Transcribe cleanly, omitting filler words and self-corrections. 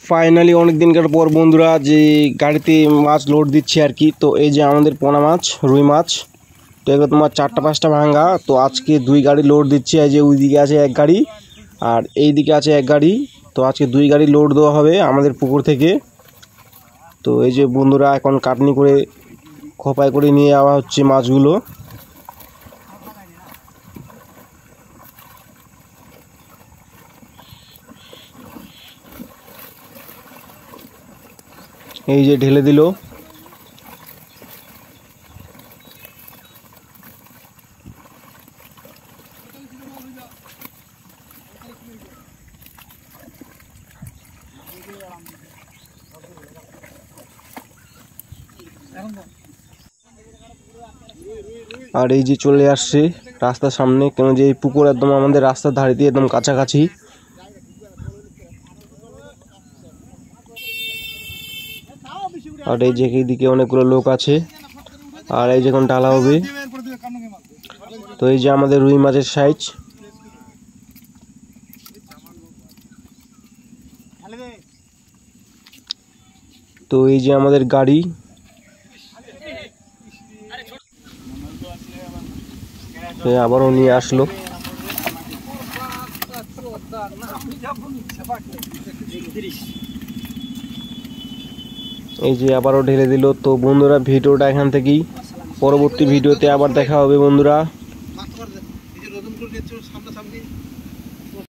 Finally অনেক দিনকার পর বন্ধুরা যে গাড়িতে মাছ লোড দিচ্ছে আর কি। তো এই যে আমাদের পোনা মাছ, রুই মাছ, তো এগুলো তোমার 4টা-5টা ভাঙা। তো আজকে 2 গাড়ি লোড দিচ্ছে। এই যে ওইদিকে আছে 1 গাড়ি আর এই দিকে আছে 1 গাড়ি। তো আজকে 2 গাড়ি লোড দেওয়া হবে আমাদের পুকুর থেকে। তো এই যে বন্ধুরা এখন কাটনি করে খোপায় করে নিয়ে যাওয়া হচ্ছে মাছগুলো। এই যে ঢেলে দিল। আর এই যে চলে আসছে রাস্তার সামনে, কেন যে এই পুকুর একদম আমাদের রাস্তার ধারে দিয়ে একদম কাছাকাছি। আর এই যে এইদিকে অনেকগুলো লোক আছে আর এই যে এখন ঢালা হবে। তো এই যে আমাদের রুই মাছের সাইজ। তো এই যে আমাদের গাড়ি। আবারও নিয়ে আসলো। এই যে আবারও ঢেলে দিল। তো বন্ধুরা ভিডিওটা এখান থেকেই, পরবর্তী ভিডিওতে আবার দেখা হবে বন্ধুরা।